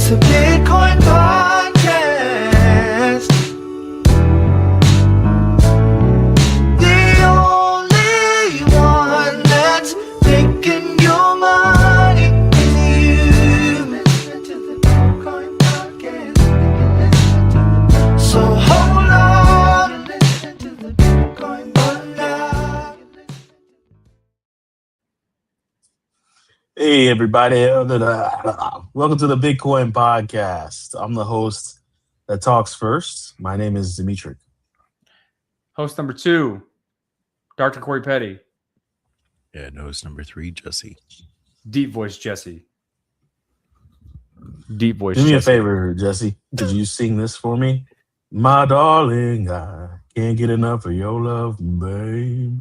to Bitcoin Podcast. The only one that's taking your money is you. Listen to the Bitcoin Podcast. So hold on and listen to the Bitcoin Podcast. Hey, everybody. Welcome to the Bitcoin Podcast. I'm the host that talks first. My name is Dimitri. Host number 2, Dr. Corey Petty. And host number 3, Jesse. Deep voice Jesse. Deep voice Do me a Jesse. favor, Jesse. Could you sing this for me? My darling, I can't get enough of your love, babe.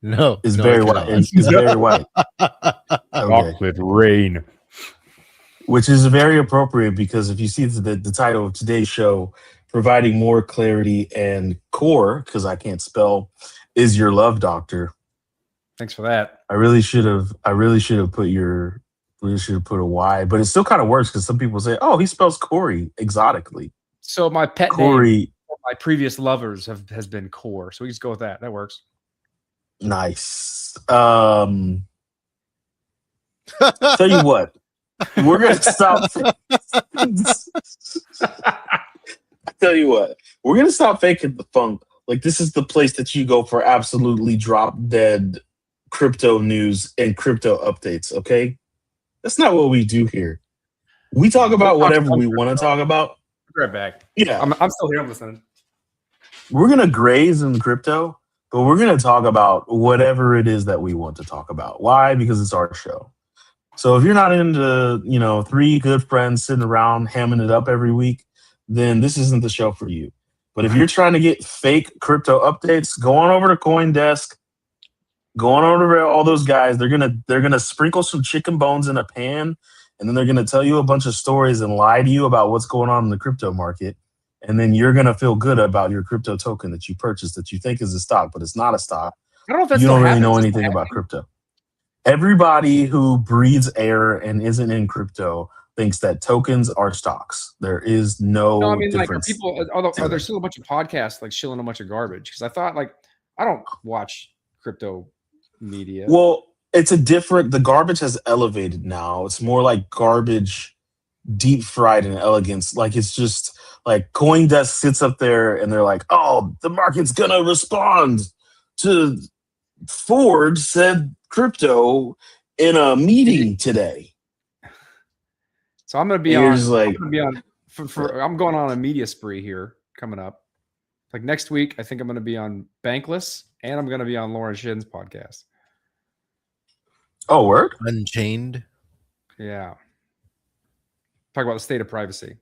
No, It's no, very I white. cannot. It's very white. Okay. Chocolate rain. Which is very appropriate because if you see the title of today's show, providing more clarity and core, because I can't spell, is your love doctor. Thanks for that. I really should have put a Y, but it still kind of works because some people say, "Oh, he spells Corey exotically." So my pet name Corey, for my previous lovers has been Core. So we just go with that. That works. nice. Tell you what, we're gonna stop. Tell you what, we're gonna stop faking the funk. Like this is the place that you go for absolutely drop dead crypto news and crypto updates. Okay, that's not what we do here. We talk about whatever we want to talk about. Be right back. Yeah, I'm still here. I'm listening. we're gonna graze in crypto, but we're gonna talk about whatever it is that we want to talk about. Why? Because it's our show. So if you're not into, 3 good friends sitting around hamming it up every week, then this isn't the show for you. But if you're trying to get fake crypto updates, go on over to CoinDesk, go on over to all those guys. They're gonna sprinkle some chicken bones in a pan, and then they're gonna tell you a bunch of stories and lie to you about what's going on in the crypto market. And then you're gonna feel good about your crypto token that you purchased that you think is a stock, but it's not a stock. I don't know if that's You still don't really happens. know It's anything still about happening. crypto. Everybody who breathes air and isn't in crypto thinks that tokens are stocks. There is no No, I mean, like, are difference. there still a bunch of podcasts like shilling a bunch of garbage? Because I thought, like, I don't watch crypto media. Well, the garbage has elevated now. It's more like garbage deep fried in elegance. Like it's just like CoinDesk sits up there and they're like, oh, the market's gonna respond to Ford said crypto in a meeting today. So I'm gonna be And on. you're just like, I'm gonna be on. I'm going on a media spree here coming up. Like next week, I think I'm gonna be on Bankless, and I'm gonna be on Lauren Shin's podcast. oh, word? Unchained. Yeah. Talk about the state of privacy.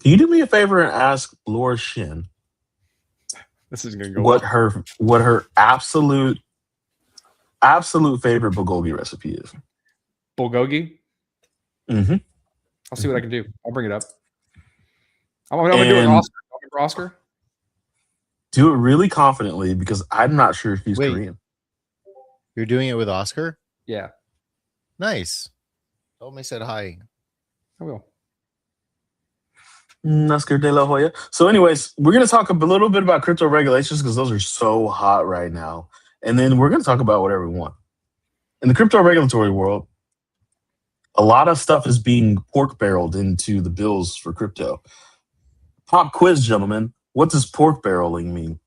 Can you do me a favor and ask Laura Shin This is gonna go. what her absolute favorite bulgogi recipe is? Bulgogi. Mm-hmm. I'll see what I can do. I'll bring it up. I'm gonna do it with And- Oscar. For Oscar. Do it really confidently because I'm not sure if he's Wait. Korean. You're doing it with Oscar? Yeah, Nice. Told me said hi. I will. Oscar de la Hoya. So, anyways, we're going to talk a little bit about crypto regulations because those are so hot right now. And then we're going to talk about whatever we want. In the crypto regulatory world, a lot of stuff is being pork barreled into the bills for crypto. Pop quiz, gentlemen. What does pork barreling mean?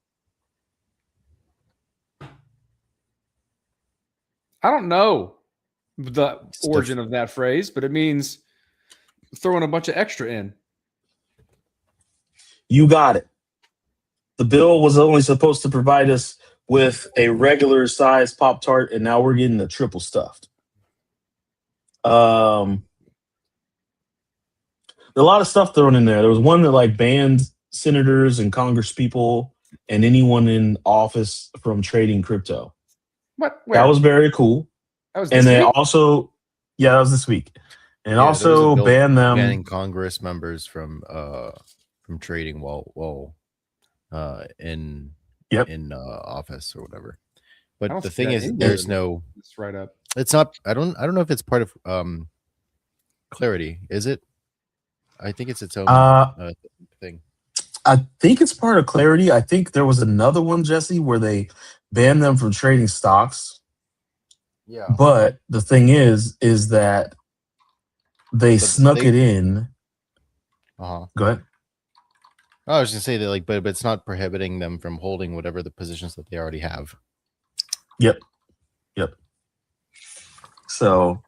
I don't know the origin of that phrase, but it means throwing a bunch of extra in. You got it. The bill was only supposed to provide us with a regular size Pop Tart, and now we're getting the triple stuffed. A lot of stuff thrown in there. There was one that like banned senators and congresspeople and anyone in office from trading crypto. What? Where? That was very cool. That was And this they week? also, that was this week. And Yeah, there was a also bill ban them. banning Congress members from trading while in Yep. office or whatever. I don't But the see thing that is, anywhere. there's no. It's right up. It's not. I don't know if it's part of Clarity, is it? I think it's its own thing. I think it's part of Clarity. I think there was another one, Jesse, where they banned them from trading stocks. Yeah. But the thing is that they snuck it in. Uh-huh. Go ahead. I was gonna say that, like, but it's not prohibiting them from holding whatever the positions that they already have. Yep. So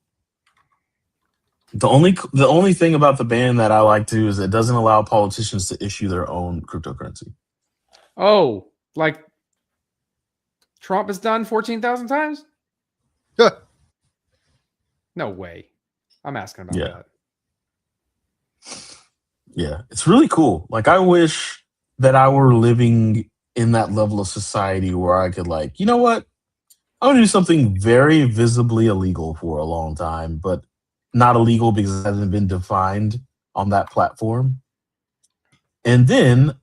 the only thing about the ban that I like to is it doesn't allow politicians to issue their own cryptocurrency. Oh, like Trump has done 14,000 times? No way. I'm asking about that. Yeah, it's really cool. Like, I wish that I were living in that level of society where I could, like, you know what? I want to do something very visibly illegal for a long time, but not illegal because it hasn't been defined on that platform. And then,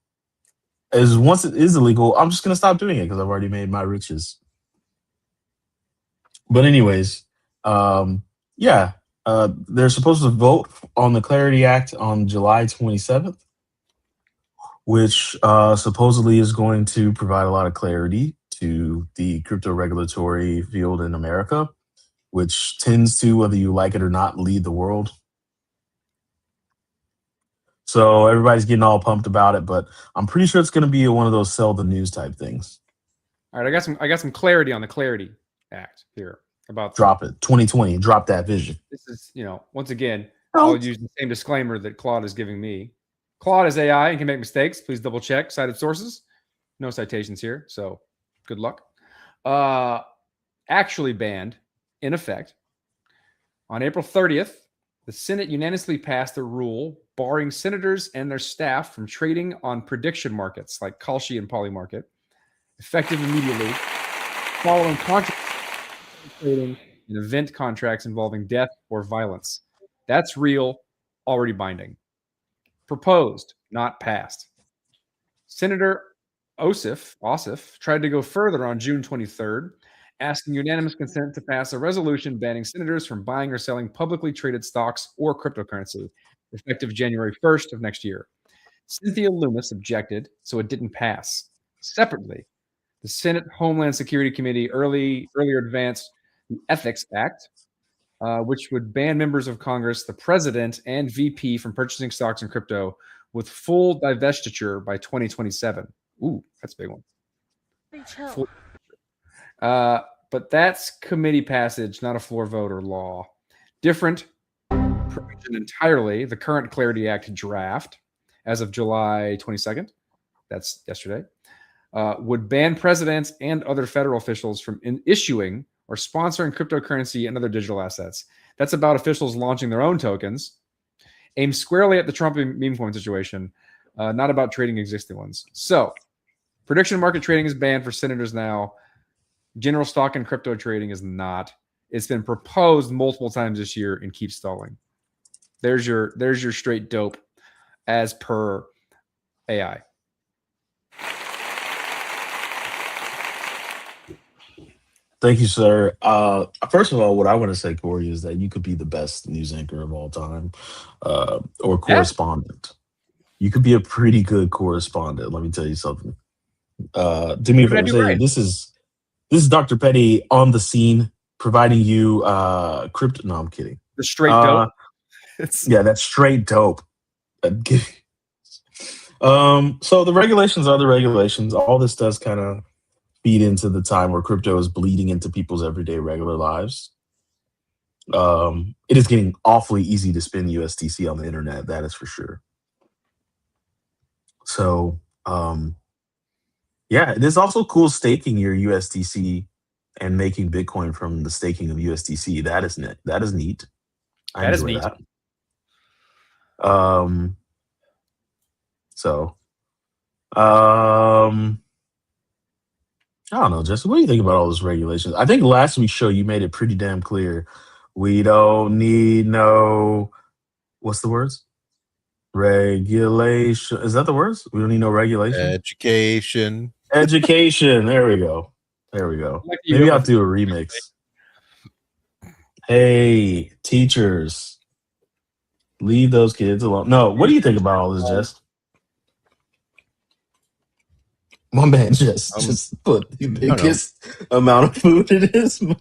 as once it is illegal, I'm just going to stop doing it because I've already made my riches. But anyways, they're supposed to vote on the Clarity Act on July 27th, which supposedly is going to provide a lot of clarity to the crypto regulatory field in America, which tends to, whether you like it or not, lead the world. So everybody's getting all pumped about it, but I'm pretty sure it's going to be one of those sell the news type things. All right, I got some clarity on the Clarity Act here about drop it 2020. Drop that vision. This is, once again, I'll use the same disclaimer that Claude is giving me. Claude is AI and can make mistakes. Please double check cited sources. No citations here, so good luck. Actually banned in effect on April 30th. The Senate unanimously passed a rule barring senators and their staff from trading on prediction markets like Kalshi and Polymarket, effective immediately, following trading in event contracts involving death or violence. That's real, already binding. Proposed, not passed. Senator Ossoff tried to go further on June 23rd, asking unanimous consent to pass a resolution banning senators from buying or selling publicly traded stocks or cryptocurrency, effective January 1st of next year. Cynthia Loomis objected, so it didn't pass. Separately, the Senate Homeland Security Committee earlier advanced the Ethics Act, which would ban members of Congress, the president, and VP from purchasing stocks and crypto with full divestiture by 2027. Ooh, that's a big one. But that's committee passage, not a floor vote or law. Different provision entirely. The current Clarity Act draft, as of July 22nd, that's yesterday, would ban presidents and other federal officials from issuing or sponsoring cryptocurrency and other digital assets. That's about officials launching their own tokens, aimed squarely at the Trump meme coin situation, not about trading existing ones. So, prediction market trading is banned for senators now. General stock and crypto trading is not. It's been proposed multiple times this year and keeps stalling. There's your straight dope as per AI. Thank you, sir. First of all, what I want to say, Corey, is that you could be the best news anchor of all time, or correspondent. You could be a pretty good correspondent. Let me tell you something. Do me a favor. Right? This is Dr. Petty on the scene, providing you crypto. No, I'm kidding. The straight dope. Yeah, that's straight dope. So the regulations are the regulations. All this does kind of feed into the time where crypto is bleeding into people's everyday regular lives. It is getting awfully easy to spend USDC on the internet, that is for sure. So it is also cool staking your USDC and making Bitcoin from the staking of USDC. That is neat. That is neat. That is neat. That. I don't know, Justin. What do you think about all those regulations? I think last week's show you made it pretty damn clear. We don't need what's the words? Regulation. Is that the words? We don't need no regulation. Education. There we go. Maybe I'll do a remix. Hey, teachers. Leave those kids alone. No, what do you think about all this, Jess? My man just put the biggest amount of food in his mouth.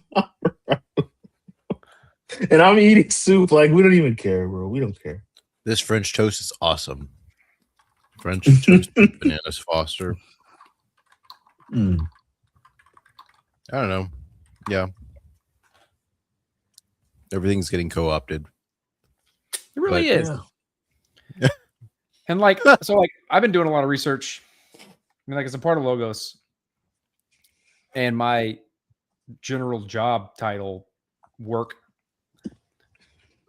And I'm eating soup. Like, we don't even care, bro. We don't care. This French toast is awesome. French toast with bananas Foster. Mm. I don't know. Yeah. Everything's getting co-opted. It really is. Yeah. And like, so like, I've been doing a lot of research. I mean, like, as a part of Logos, and my general job title work,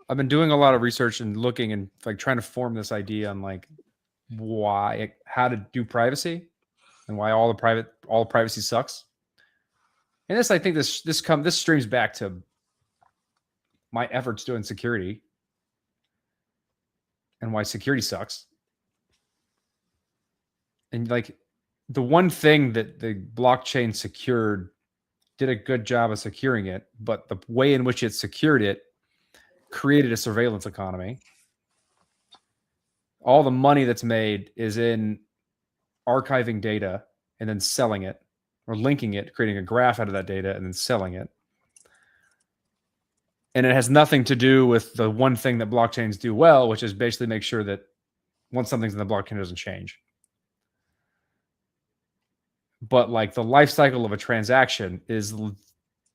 I've been doing a lot of research and looking and like trying to form this idea on like how to do privacy and why all privacy sucks. And I think this streams back to my efforts doing security and why security sucks. And like, the one thing that the blockchain secured did a good job of securing it, but the way in which it secured it created a surveillance economy. All the money that's made is in archiving data and then selling it, or linking it, creating a graph out of that data and then selling it. And it has nothing to do with the one thing that blockchains do well, which is basically make sure that once something's in the blockchain, it doesn't change. But like, the life cycle of a transaction is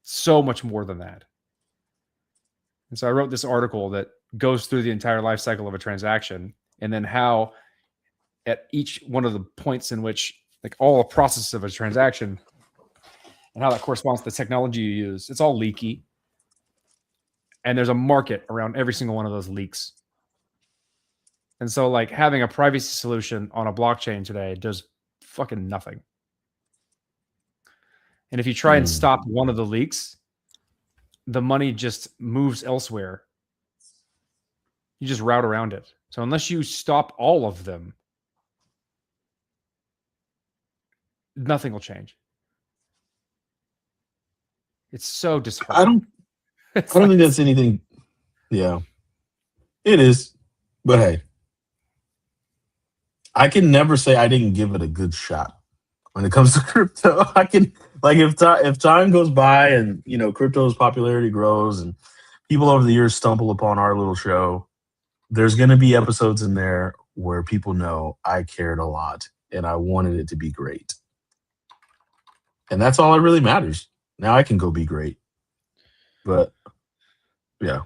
so much more than that. And so I wrote this article that goes through the entire life cycle of a transaction, and then how at each one of the points in which, like, all the process of a transaction and how that corresponds to the technology you use, it's all leaky. And there's a market around every single one of those leaks. And so like, having a privacy solution on a blockchain today does fucking nothing. And if you try and stop one of the leaks, the money just moves elsewhere. You just route around it. So unless you stop all of them, nothing will change. It's so disheartening. I don't think that's anything. Yeah, it is. But hey, I can never say I didn't give it a good shot when it comes to crypto. I can, like, if time goes by and, you know, crypto's popularity grows and people over the years stumble upon our little show, there's going to be episodes in there where people know I cared a lot and I wanted it to be great. And that's all that really matters. Now I can go be great. But yeah.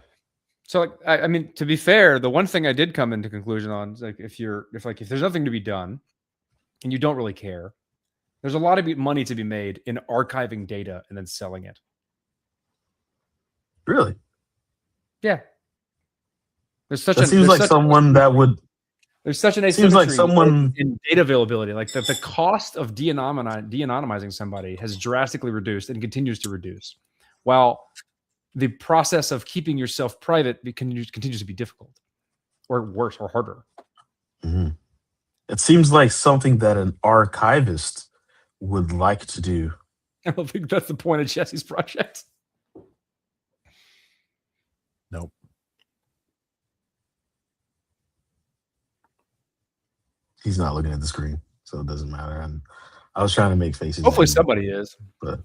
So like, I mean, to be fair, the one thing I did come into conclusion on is like, if there's nothing to be done and you don't really care, there's a lot of money to be made in archiving data and then selling it. Really? Yeah. There's such seems like someone that would. There's such an asymmetry, seems like someone in data availability, like the cost of de-anonymizing somebody has drastically reduced and continues to reduce, while the process of keeping yourself private continues to be difficult, or worse, or harder. Mm-hmm. It seems like something that an archivist would like to do. I don't think that's the point of Jesse's project. Nope. He's not looking at the screen, so it doesn't matter. And I was trying to make faces. Hopefully somebody is. But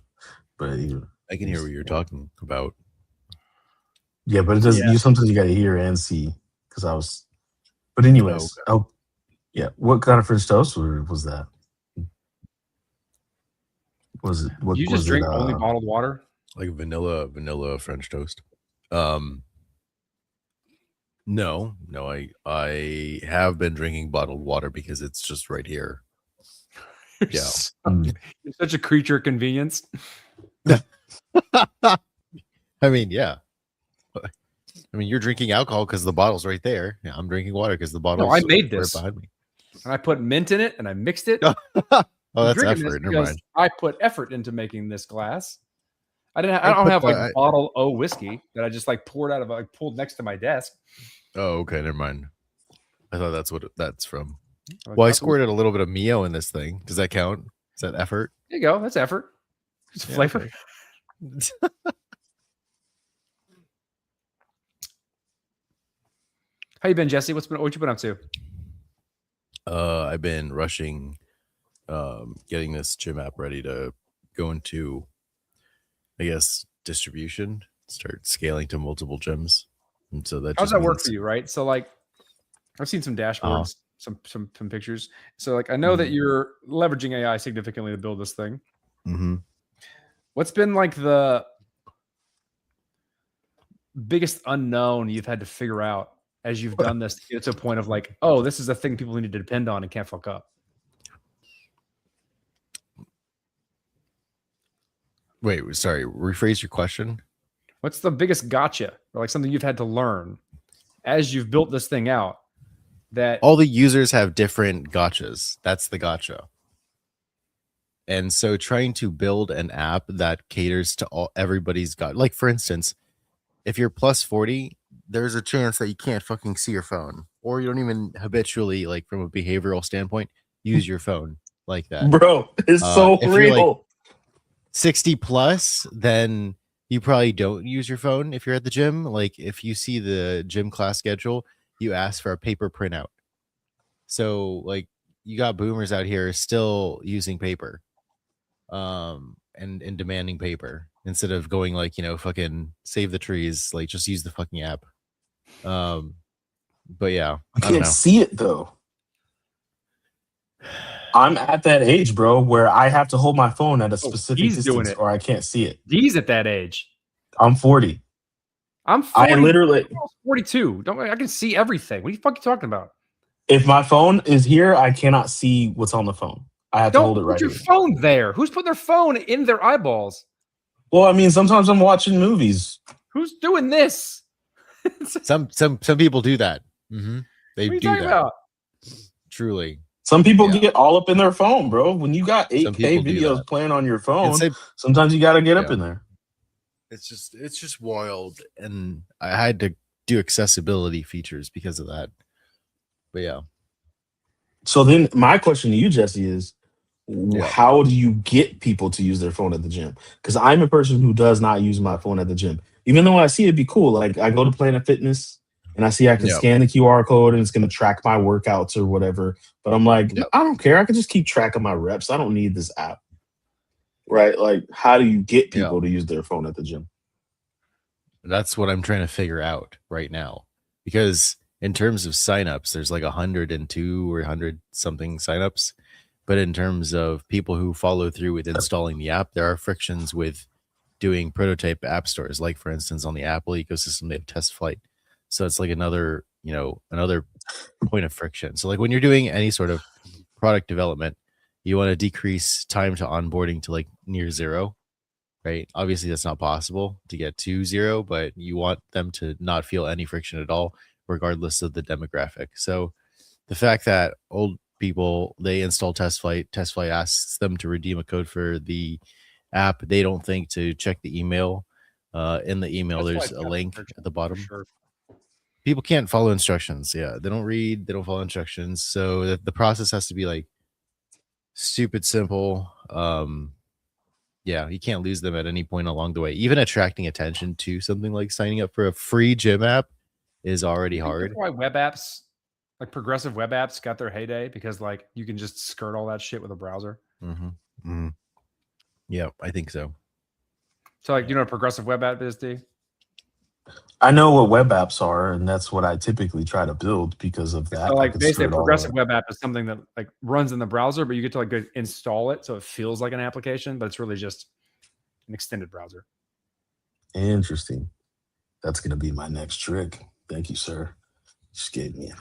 I can hear what you're talking about. Yeah, but it does. Yeah. Sometimes you got to hear and see, because I was. But anyways, yeah. What kind of French toast was that? Was it? What, you just drink only bottled water? Like vanilla French toast. No, I have been drinking bottled water because it's just right here. Yeah. You're such a creature of convenience. I mean, yeah. I mean, you're drinking alcohol because the bottle's right there. Yeah, I'm drinking water because the bottle's I made this right behind me. And I put mint in it and I mixed it. Oh, that's effort. Never mind. I put effort into making this glass. I don't have like bottle O whiskey that I just like poured out of, like pulled next to my desk. Oh, okay. Never mind. I thought that's what that's from. Well, I squirted a little bit of Mio in this thing. Does that count? Is that effort? There you go. That's effort. It's flavor. Okay. How you been, Jesse? What you been up to? I've been rushing, getting this gym app ready to go into, I guess, distribution, start scaling to multiple gyms. And so that How's just that work means for you, right? So like I've seen some Uh-huh. dashboards, some pictures. So like I know that you're leveraging AI significantly to build this thing. Mhm. What's been like the biggest unknown you've had to figure out as you've done this to get to a point of like, oh, this is a thing people need to depend on and can't fuck up? Wait, sorry, rephrase your question. What's the biggest gotcha or like something you've had to learn as you've built this thing out that All the users have different gotchas. That's the gotcha. And so trying to build an app that caters to everybody's like for instance, if you're plus 40, there's a chance that you can't fucking see your phone, or you don't even habitually, like from a behavioral standpoint, use your phone like that. Bro, it's so If you're like real. 60 plus, then you probably don't use your phone if you're at the gym. Like if you see the gym class schedule, you ask for a paper printout. So like you got boomers out here still using paper, and demanding paper instead of going like, fucking save the trees, like just use the fucking app. But yeah, I I don't can't know. see it though. I'm at that age, bro, where I have to hold my phone at a specific he's doing distance it. or I can't see it. D's at that age. I'm 40. I'm 40. I literally, I'm almost 42. I can see everything. What are you fucking talking about? if my phone is here, I cannot see what's on the phone. I have to hold it Don't right put your here. phone there. Who's putting their phone in their eyeballs? Well, I mean, sometimes I'm watching movies. Who's doing this? Some people do that. Mm-hmm. They What are you do talking that. about? Truly. Some people Yeah. get all up in their phone, bro. When you got Some 8K people do videos that. playing on your phone, It's sometimes you got to get up in there. It's just wild, and I had to do accessibility features because of that. But yeah. So then my question to you, Jesse, is Yeah. how do you get people to use their phone at the gym? Because I'm a person who does not use my phone at the gym. Even though I see it'd be cool. Like I go to Planet Fitness and I see I can Yeah. scan the QR code and it's going to track my workouts or whatever. But I'm like, Yeah. I don't care. I can just keep track of my reps. I don't need this app. Right? Like, how do you get people to use their phone at the gym? That's what I'm trying to figure out right now. Because in terms of signups, there's like 102 or 100 something signups. But in terms of people who follow through with installing the app, there are frictions with doing prototype app stores. Like for instance, on the Apple ecosystem, they have test flight. So it's like another point of friction. So like when you're doing any sort of product development, you want to decrease time to onboarding to like near zero, right? Obviously that's not possible to get to zero, but you want them to not feel any friction at all, regardless of the demographic. So the fact that old people, they install test flight asks them to redeem a code for the app, they don't think to check the email. In the email, there's a link at the bottom. Sure. People can't follow instructions. Yeah, they don't read, they don't follow instructions. So the process has to be like stupid simple. Yeah, you can't lose them at any point along the way. Even attracting attention to something like signing up for a free gym app is already hard. That's why web apps, like progressive web apps, got their heyday, because like you can just skirt all that shit with a browser. Mm-hmm. Mm-hmm. Yeah, I think so. So like, you know what a progressive web app is, D? I know what web apps are, and that's what I typically try to build because of that. So I like could basically a skirt all progressive that. web app is something that like runs in the browser, but you get to like go install it so it feels like an application, but it's really just an extended browser. Interesting. That's going to be my next trick. Thank you, sir. Just gave me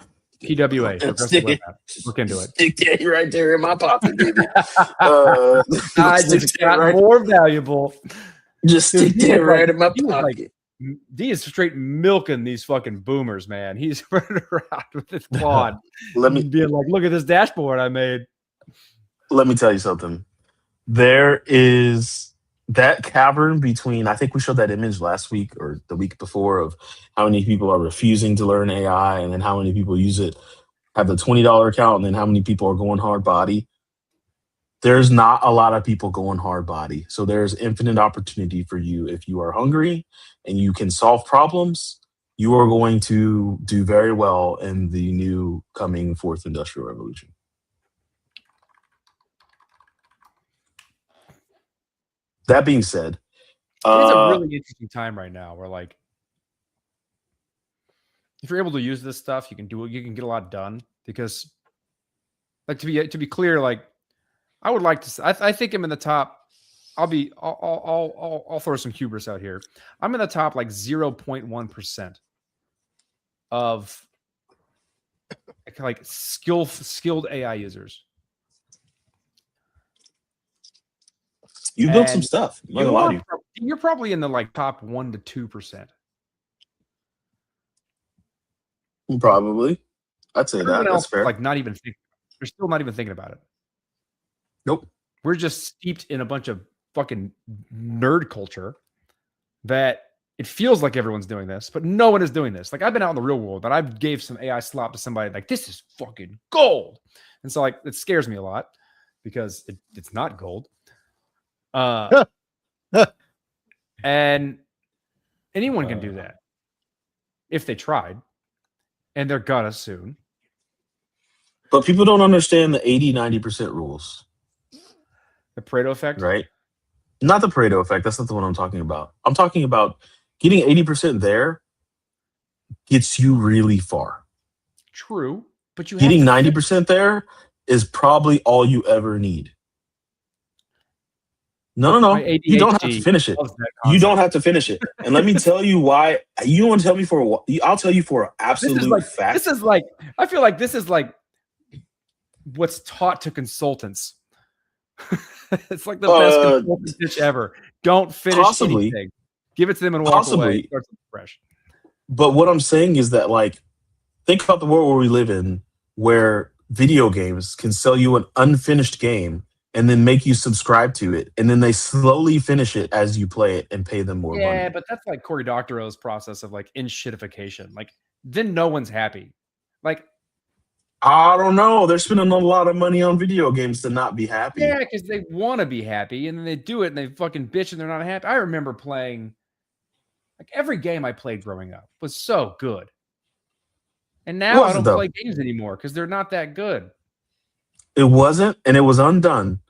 PWA, progressive web app. Look into it. Stick that right there in my pocket, baby. I just got more valuable. Just stick that right in my pocket. D is straight milking these fucking boomers, man. He's running around with his quad. Being like, look at this dashboard I made. Let me tell you something. There is that cavern between, I think we showed that image last week or the week before, of how many people are refusing to learn AI and then how many people use it, have the $20 account, and then how many people are going hard body. There's not a lot of people going hard body. So there's infinite opportunity for you if you are hungry and you can solve problems. you are going to do very well in the new coming fourth industrial revolution. That being said, it's a really interesting time right now where like if you're able to use this stuff, you can get a lot done because like to be clear, like I would like to I think I'm in the top. I'll throw some hubris out here. I'm in the top like 0.1% of like skilled AI users. You built some stuff. You're probably in the like top 1 to 2%. Probably, I'd say Everyone that. else That's fair. like not even thinking. They're still not even thinking about it. Nope. We're just steeped in a bunch of fucking nerd culture that it feels like everyone's doing this, but no one is doing this. Like I've been out in the real world, and I gave some AI slop to somebody like this is fucking gold, and so like it scares me a lot because it's not gold. And anyone can do that if they tried, and they're gonna soon. But people don't understand the 80-90% rules. The Pareto effect, right? Not the Pareto effect. That's not the one I'm talking about. I'm talking about getting 80% there gets you really far. True, but you getting 90% there is probably all you ever need. No. You don't have to finish it. You don't have to finish it. And let me tell you why. You want to tell me for what? I'll tell you for an absolute fact. This is like, I feel like this is like what's taught to consultants. It's like the best consultant pitch ever. Don't finish anything. Give it to them and walk away. Start something fresh. But what I'm saying is that, like, think about the world where we live in, where video games can sell you an unfinished game and then make you subscribe to it, and then they slowly finish it as you play it and pay them more money. Yeah, but that's like Cory Doctorow's process of like in-shitification. Like, then no one's happy. Like, I don't know. They're spending a lot of money on video games to not be happy. Yeah, because they want to be happy, and then they do it, and they fucking bitch, and they're not happy. I remember playing, like, every game I played growing up was so good. And now I don't play games anymore because they're not that good. It wasn't, and it was undone.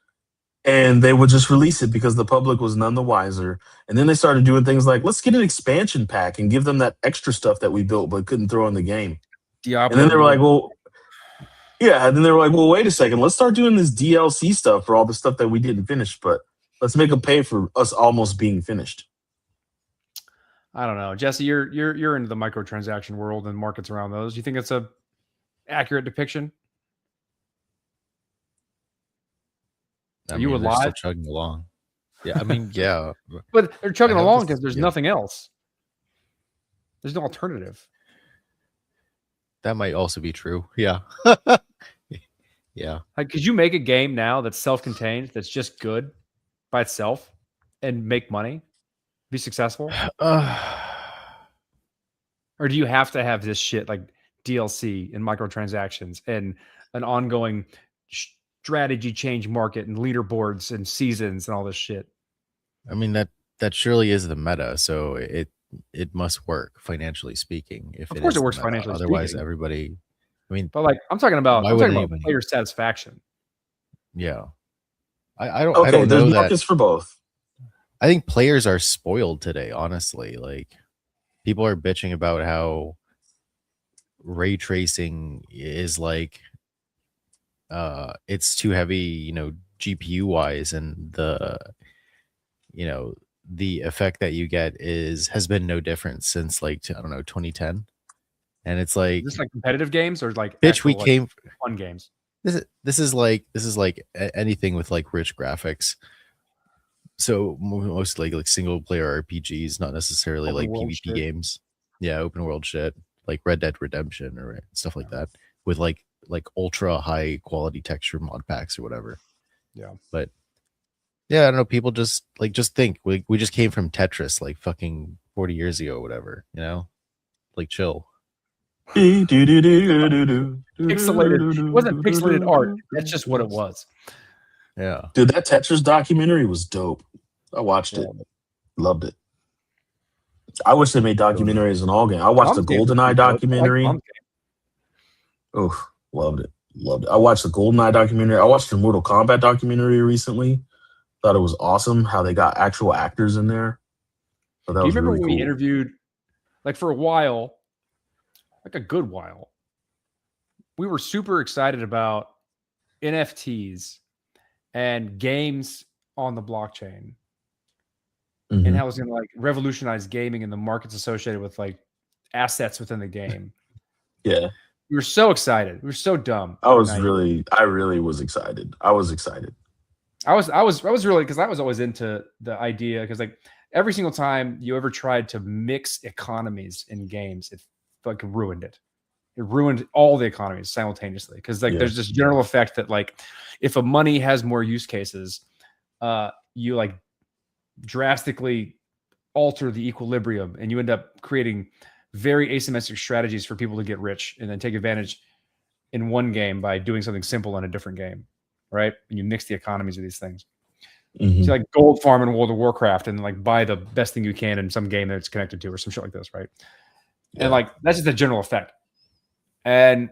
And they would just release it because the public was none the wiser. And then they started doing things like, let's get an expansion pack and give them that extra stuff that we built but couldn't throw in the game. Diablo. And then they were like, well, yeah. And then they were like, well, wait a second. Let's start doing this DLC stuff for all the stuff that we didn't finish, but let's make them pay for us almost being finished. I don't know. Jesse, you're into the microtransaction world and markets around those. Do you think it's a accurate depiction? Are you alive? Still chugging along. Yeah, I mean, yeah. But they're chugging along because there's nothing else. There's no alternative. That might also be true. Yeah. Yeah. Like, could you make a game now that's self-contained, that's just good by itself and make money? Be successful? Or do you have to have this shit like DLC and microtransactions and an ongoing strategy change market and leaderboards and seasons and all this shit? I mean, that surely is the meta, so it must work financially speaking. Of course it works financially speaking. Otherwise everybody, I mean, but like I'm talking about player satisfaction. Yeah. I don't there's know markets for both. I think players are spoiled today, honestly. Like, people are bitching about how ray tracing is like it's too heavy, GPU wise, and the effect that you get has been no different since like 2010. And it's like, is this like competitive games or like bitch, we came fun games? This is like anything with like rich graphics. So mostly like single player RPGs, not necessarily like PvP games. Yeah, open world shit like Red Dead Redemption or stuff like that with like ultra high quality texture mod packs or whatever. Yeah, but yeah, I don't know. People just think we just came from Tetris like fucking 40 years ago, or whatever. Like chill. Pixelated. It wasn't pixelated art. That's just what it was. Yeah, dude, that Tetris documentary was dope. I watched it, loved it. I wish they made documentaries on all games. I watched the GoldenEye documentary. Oh, loved it. Loved it. I watched the GoldenEye documentary. I watched the Mortal Kombat documentary recently. Thought it was awesome how they got actual actors in there. So that Do you was remember really when cool. we interviewed, like for a while, like a good while, we were super excited about NFTs and games on the blockchain Mhm. and how it was going to like revolutionize gaming and the markets associated with like assets within the game. Yeah. We were so excited. We were so dumb. I Naive. really was excited. I was excited. I was really, because I was always into the idea, because like every single time you ever tried to mix economies in games, it like ruined it. It ruined all the economies simultaneously, because like there's this general effect that like if a money has more use cases, you like drastically alter the equilibrium, and you end up creating very asymmetric strategies for people to get rich and then take advantage in one game by doing something simple in a different game, right? And you mix the economies of these things. Mhm. So like gold farm in World of Warcraft and like buy the best thing you can in some game that it's connected to or some shit like this, right? Yeah. And like that's just a general effect. And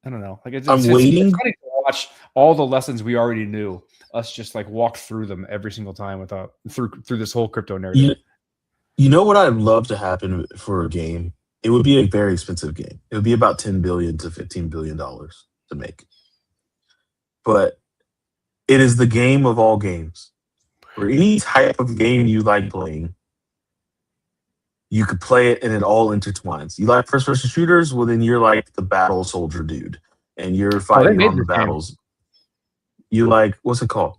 I don't know. Like it's waiting. funny to watch all the lessons we already knew. Us just like walk through them every single time without through this whole crypto narrative. You know what I'd love to happen for a game? It would be a very expensive game. It would be about $10 billion to $15 billion to make. But it is the game of all games. For any type of game you like playing, you could play it and it all intertwines. You like first-person shooters? Well, then you're like the battle soldier dude, and you're fighting on the battles. You like, what's it called?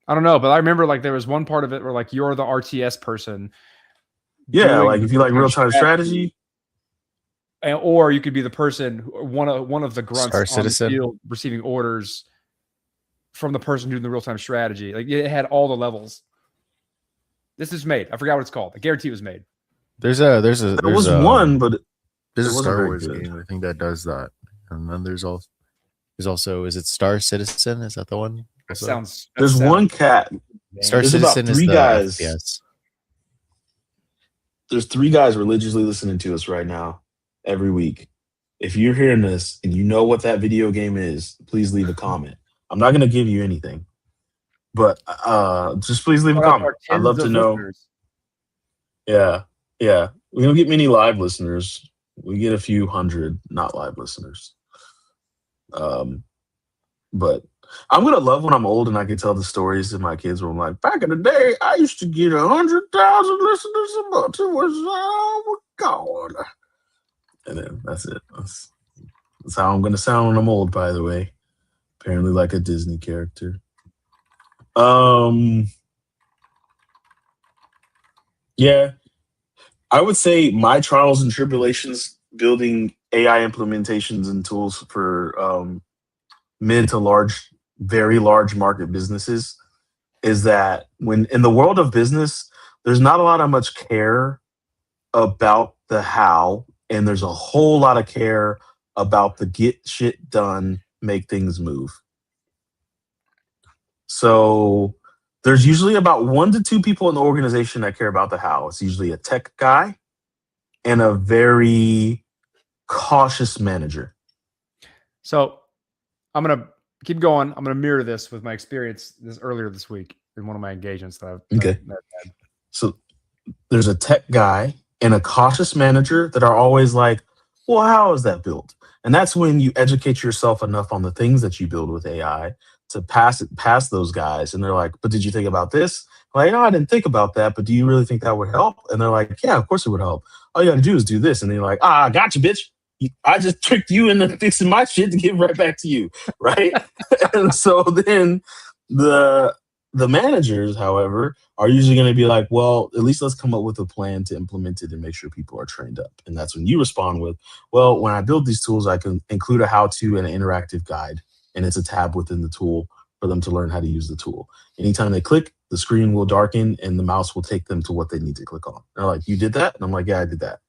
I don't know, but I remember like there was one part of it where like you're the RTS person. Yeah, like if you like real-time strategy. Or you could be the person, one of the grunts Star on Citizen. the field receiving orders from the person doing the real-time strategy. Like it had all the levels. This is made. I forgot what it's called. I guarantee it was made. There's one, but there's a wasn't Star very Wars good. game I think that does that, and then there's also is it Star Citizen? Is that the one? That Also? sounds. There's one cat. Star There's about Citizen is three the guys. FPS. There's 3 guys religiously listening to us right now every week. If you're hearing this and you know what that video game is, please leave a comment. I'm not going to give you anything, but just please leave a comment. I'd love to know. Yeah. We don't get many live listeners. We get a few hundred not live listeners. But I'm gonna love when I'm old and I can tell the stories to my kids where I'm like, back in the day, I used to get 100,000 listeners a month. It was oh my god. And then that's it. That's how I'm gonna sound when I'm old, by the way. Apparently like a Disney character. Yeah. I would say my trials and tribulations building AI implementations and tools for mid to very large market businesses is that when in the world of business, there's not a lot of much care about the how, and there's a whole lot of care about the get shit done, make things move. So there's usually about 1 to 2 people in the organization that care about the how. It's usually a tech guy and a very cautious manager. So I'm going to keep going. I'm going to mirror this with my experience earlier this week in one of my engagements that I've Okay. had. So there's a tech guy and a cautious manager that are always like, well, how is that built? And that's when you educate yourself enough on the things that you build with AI to pass those guys. And they're like, but did you think about this? I'm like, no, I didn't think about that, but do you really think that would help? And they're like, yeah, of course it would help. All you got to do is do this. And they're like, gotcha, bitch. I just tricked you into fixing my shit to give right back to you, right? And so then the managers, however, are usually going to be like, well, at least let's come up with a plan to implement it and make sure people are trained up. And that's when you respond with, well, when I build these tools, I can include a how-to and an interactive guide, and it's a tab within the tool for them to learn how to use the tool. Anytime they click, the screen will darken and the mouse will take them to what they need to click on. And they're like, you did that? And I'm like, yeah, I did that.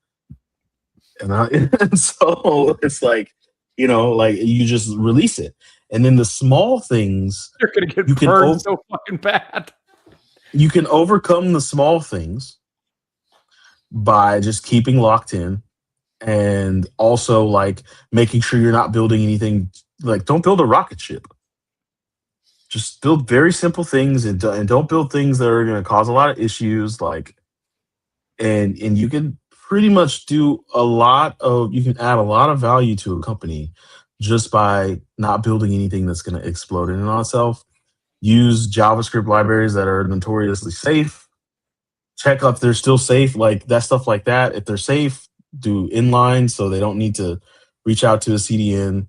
And so it's like, like you just release it. And then the small things You're going to get burned so fucking bad. You can overcome the small things by just keeping locked in, and also like making sure you're not building anything. Like, don't build a rocket ship. Just build very simple things, and don't build things that are going to cause a lot of issues. Like, and you can pretty much do a lot of, you can add a lot of value to a company just by not building anything that's going to explode in and on itself. Use JavaScript libraries that are notoriously safe. Check if they're still safe, like that stuff like that. If they're safe, do inline so they don't need to reach out to a CDN.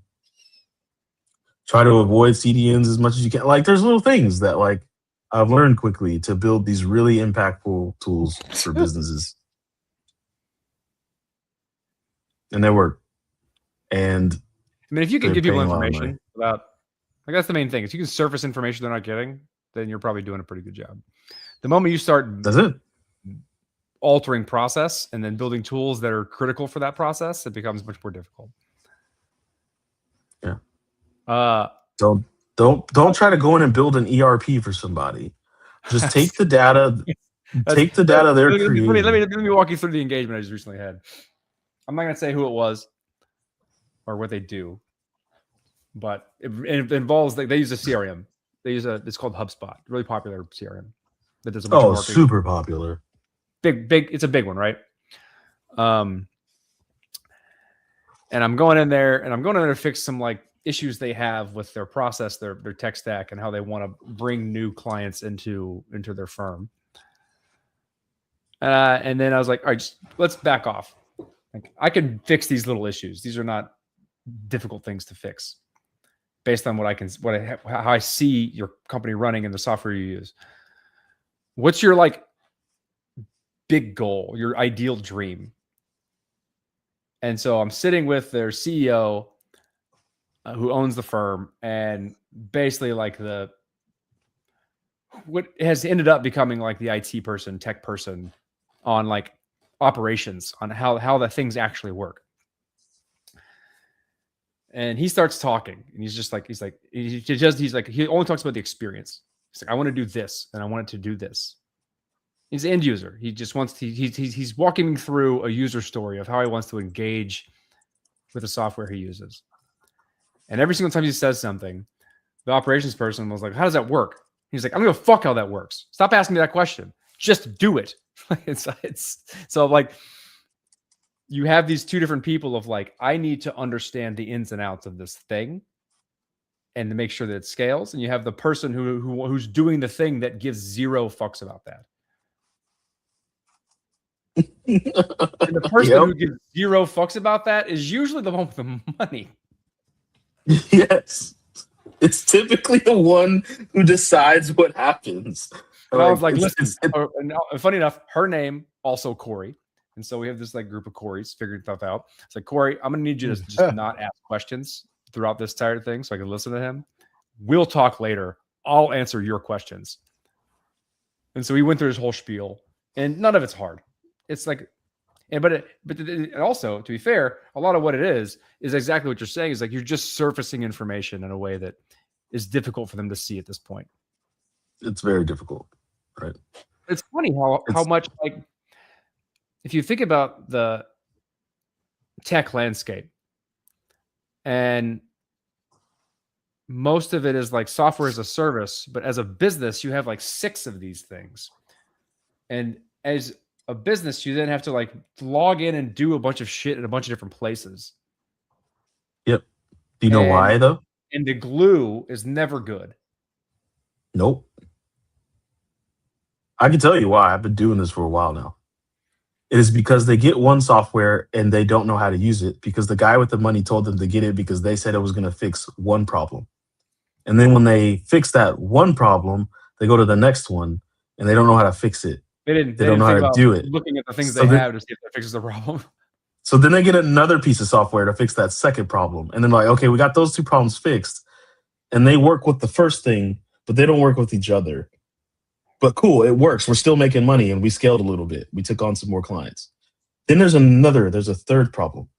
Try to avoid CDNs as much as you can. Like, there's little things that like I've learned quickly to build these really impactful tools for businesses. And they work. And I mean, if you can they're give people paying a lot of money. information without, like, that's the main thing. If you can surface information they're not getting, then you're probably doing a pretty good job. The moment you start That's it. altering process and then building tools that are critical for that process, it becomes much more difficult. Yeah. Don't try to go in and build an ERP for somebody. Just take the data. Take the data they're creating. Let me walk you through the engagement I just recently had. I'm not going to say who it was or what they do, but it involves, like, they use a CRM. They use it's called HubSpot, really popular CRM that does a bunch of marketing. Super popular. Big, it's a big one, right? And I'm going in there to fix some like issues they have with their process, their tech stack, and how they want to bring new clients into their firm. And then I was like, all right, let's back off. Like, I can fix these little issues. These are not difficult things to fix based on how I see your company running and the software you use. What's your like big goal, your ideal dream? And so I'm sitting with their CEO who owns the firm, and basically like what has ended up becoming like the IT person, tech person on like operations, on how the things actually work. And he starts talking, and he only talks about the experience. He's like, I want to do this, and I want it to do this. He's an end user. He just wants to, he's walking me through a user story of how he wants to engage with the software he uses. And every single time he says something, the operations person was like, how does that work? He's like, I don't give a fuck how that works. Stop asking me that question. Just do it. It's so like, you have these two different people of like, I need to understand the ins and outs of this thing and to make sure that it scales. And you have the person who's doing the thing that gives zero fucks about that. And the person who gives zero fucks about that is usually the one with the money. Yes. It's typically the one who decides what happens. And I was like, listen, funny enough, her name also Corey. And so we have this like group of Corys figuring stuff out. It's like, Corey, I'm going to need you to just not ask questions throughout this entire thing so I can listen to him. We'll talk later. I'll answer your questions. And so we went through his whole spiel, and none of it's hard. It's like, but also, to be fair, a lot of what it is exactly what you're saying, is like you're just surfacing information in a way that is difficult for them to see at this point. It's very difficult, right? It's funny how much, like, if you think about the tech landscape, and most of it is like software as a service, but as a business, you have like 6 of these things. And as a business, you then have to like log in and do a bunch of shit in a bunch of different places. Yep. Do you know why though? And the glue is never good. Nope. I can tell you why. I've been doing this for a while now. It is because they get one software and they don't know how to use it, because the guy with the money told them to get it because they said it was going to fix one problem. And then when they fix that one problem, they go to the next one and they don't know how to fix it. They don't know how to do it. Looking at the things they have to see if that fixes the problem. So then they get another piece of software to fix that second problem. And then like, okay, we got those 2 problems fixed. And they work with the first thing, but they don't work with each other. But cool, it works. We're still making money, and we scaled a little bit. We took on some more clients. Then there's a third problem.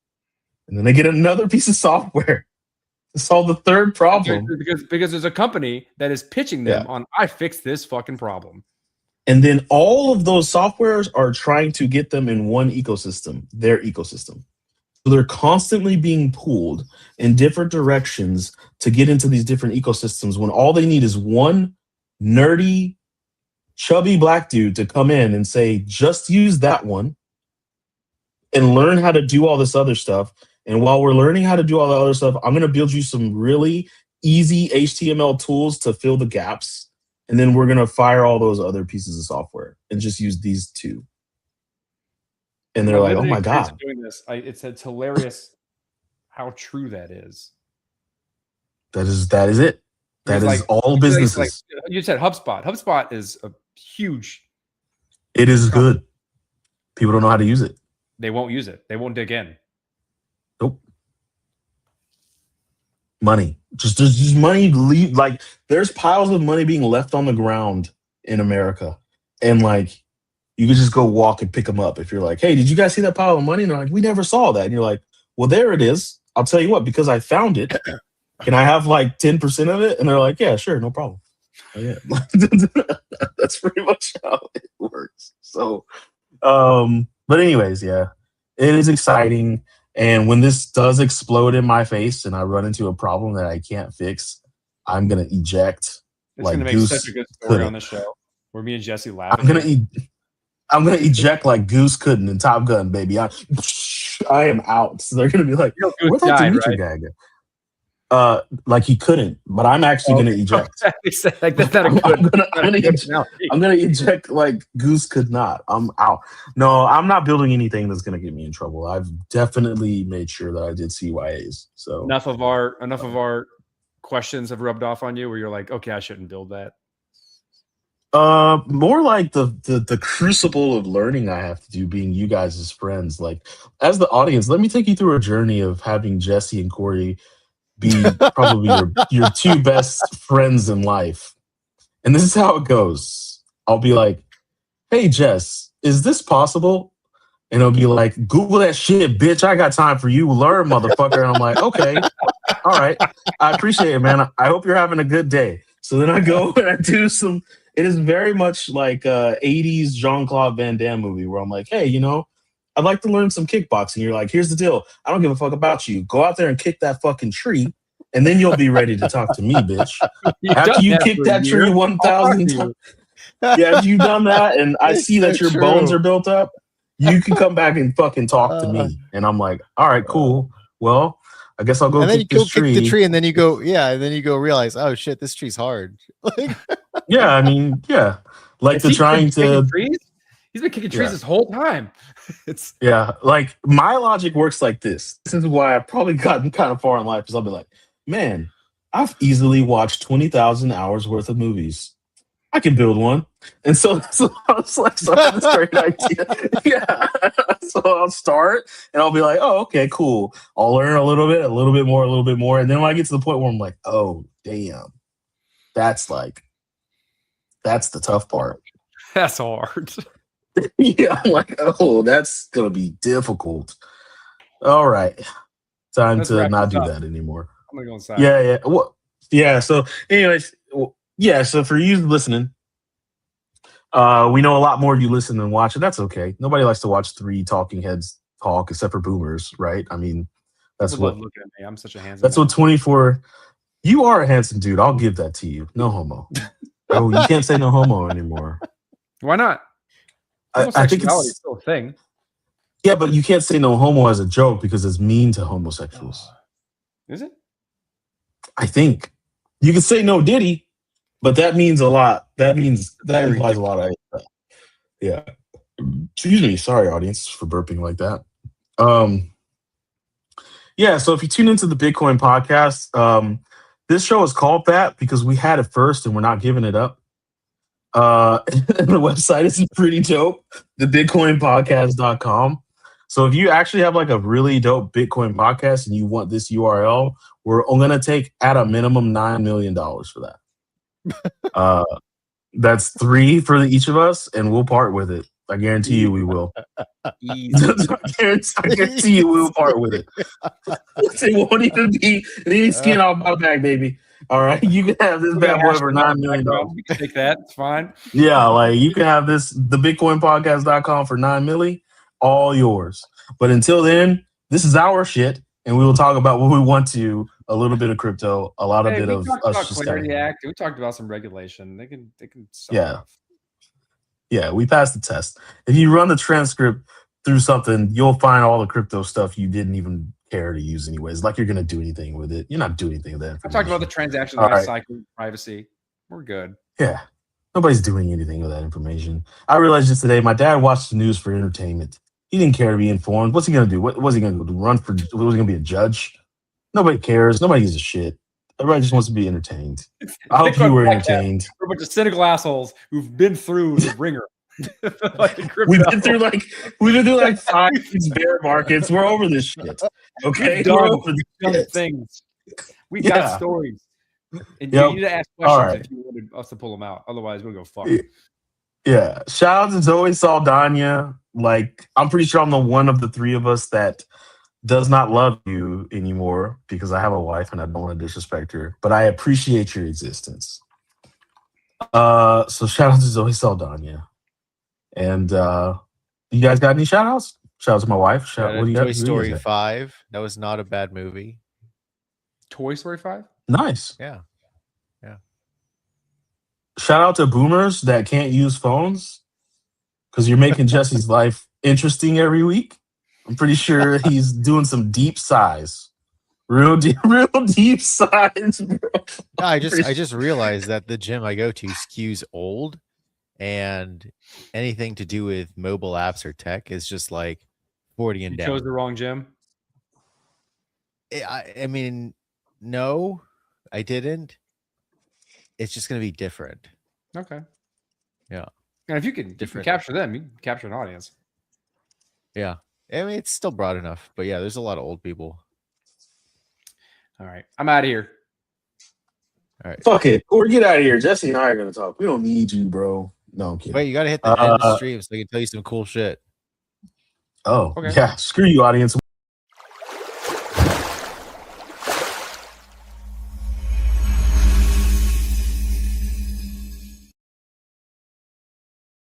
And then they get another piece of software to solve the third problem. Because there's a company that is pitching them on, I fixed this fucking problem. And then all of those softwares are trying to get them in one ecosystem, their ecosystem. So they're constantly being pulled in different directions to get into these different ecosystems when all they need is one nerdy, chubby black dude to come in and say, just use that one and learn how to do all this other stuff. And while we're learning how to do all the other stuff, I'm going to build you some really easy HTML tools to fill the gaps. And then we're going to fire all those other pieces of software and just use these two. And they're like, oh my God. Doing this, it's hilarious how true that is. That is it. That is all businesses. Like, you said HubSpot. HubSpot is a huge. It is good. People don't know how to use it. They won't use it. They won't dig in. Nope. Money. There's just money. Like there's piles of money being left on the ground in America, and like you can just go walk and pick them up. If you're like, hey, did you guys see that pile of money? And they're like, we never saw that. And you're like, well, there it is. I'll tell you what, because I found it. Can I have like 10% of it? And they're like, yeah, sure, no problem. Oh, yeah. That's pretty much how it works. So, but anyways, yeah, it is exciting. And when this does explode in my face and I run into a problem that I can't fix, I'm going to eject. It's like going to make Goose such a good story on the show where me and Jesse laugh. I'm gonna eject like Goose couldn't in Top Gun, baby. I am out. So they're gonna be like, where'd that Dimitri guy go? Like he couldn't, but I'm actually gonna eject. Like that's not a good. I'm gonna eject like Goose could not. I'm out. No, I'm not building anything that's gonna get me in trouble. I've definitely made sure that I did CYAs. So enough of our questions have rubbed off on you, where you're like, okay, I shouldn't build that. More like the crucible of learning I have to do being you guys as friends. Like as the audience, let me take you through a journey of having Jesse and Corey be probably your two best friends in life. And this is how it goes. I'll be like, hey Jess, is this possible? And it'll be like, Google that shit, bitch. I got time for you. Learn, motherfucker. And I'm like, okay, all right. I appreciate it, man. I hope you're having a good day. So then I go and I do some. It is very much like a 80s Jean-Claude Van Damme movie where I'm like, hey, I'd like to learn some kickboxing. You're like, here's the deal. I don't give a fuck about you. Go out there and kick that fucking tree, and then you'll be ready to talk to me, bitch. After you kick that tree 1,000 times. Yeah, if you've done that and I see that your bones are built up, you can come back and fucking talk to me. And I'm like, all right, cool. Well, I guess I'll go and then kick you go this tree. Kick the tree, and then you go, and then you go realize, oh shit, this tree's hard. Yeah, I mean, yeah. Like the trying to trees? He's been kicking trees this whole time. Like my logic works like this. This is why I've probably gotten kind of far in life, because I'll be like, man, I've easily watched 20,000 hours worth of movies. I can build one. And so I was like, so I have this great idea. Yeah. So I'll start and I'll be like, oh, okay, cool. I'll learn a little bit more. And then when I get to the point where I'm like, oh, damn, that's the tough part. That's hard. Yeah. I'm like, oh, that's going to be difficult. All right. Time to not do that anymore. I'm going to go inside. Yeah. Well, yeah. So anyways, yeah, so for you listening, we know a lot more of you listen than watch, and that's okay. Nobody likes to watch three talking heads talk except for boomers, right? I mean, that's what. Looking at me. I'm such a handsome. That's what 24. You are a handsome dude. I'll give that to you. No homo. Oh, you can't say no homo anymore. Why not? I think it's still a thing. Yeah, but you can't say no homo as a joke because it's mean to homosexuals. Is it? I think you can say no Diddy. But that means a lot. That implies a lot. Yeah. Excuse me. Sorry, audience, for burping like that. Yeah. So if you tune into the Bitcoin podcast, this show is called that because we had it first and we're not giving it up. And the website is pretty dope. thebitcoinpodcast.com. So if you actually have like a really dope Bitcoin podcast and you want this URL, we're going to take at a minimum $9 million for that. That's 3 for each of us, and we'll part with it. I guarantee you we will. I guarantee you we will part with it. It won't even be any skin off my back, baby. All right, you can have this We got bad boy hashtag for on $9 the million. background. We can take that. It's fine. Yeah, like you can have this thebitcoinpodcast.com for $9 million, all yours. But until then, this is our shit, and we will talk about what we want to, a little bit of crypto, a lot of Hey, bit we of talked us about just Clarity kind of, Act. We talked about some regulation. They can suck Yeah. off. yeah, we passed the test. If you run the transcript through something, you'll find all the crypto stuff you didn't even care to use anyways. Like you're gonna do anything with it. You're not doing anything with that I talked about the information. transaction All life right. cycle, privacy. We're good. Yeah. Nobody's doing anything with that information. I realized just today my dad watched the news for entertainment. He didn't care to be informed. What's he gonna do? What's he gonna do? Run for was he gonna be a judge? Nobody cares. Nobody gives a shit. Everybody just wants to be entertained. I hope you were entertained. We're a bunch of cynical assholes who've been through the ringer. Like the crypto. We've been through like 5 bear markets. We're over this shit. Okay, We've we're done, over this done shit. things. We Yeah. got stories. And Yep. you need to ask All questions right. if you wanted us to pull them out. Otherwise, we'll go fuck. Yeah. Shout out to Zoe Saldana. Like, I'm pretty sure I'm the one of the three of us that does not love you anymore because I have a wife and I don't want to disrespect her, but I appreciate your existence. So shout out to Zoe Saldana. And you guys got any shout outs? Shout out to my wife. What do you got? Toy Story 5. That was not a bad movie. Toy Story 5? Nice. Yeah. Shout out to boomers that can't use phones because you're making Jesse's life interesting every week. I'm pretty sure he's doing some deep sighs. Real deep sighs, bro. No, I just realized that the gym I go to skews old, and anything to do with mobile apps or tech is just like 40 and You down. chose the wrong gym? I mean, no, I didn't. It's just going to be different. Okay. Yeah. And if you can capture them, you can capture an audience. Yeah. I mean, it's still broad enough, but yeah, there's a lot of old people. All right. I'm out of here. All right. Fuck it. Or get out of here. Jesse and I are going to talk. We don't need you, bro. No, I'm kidding. Wait, you got to hit the end of the stream so I can tell you some cool shit. Oh, Okay. yeah. Screw you, audience.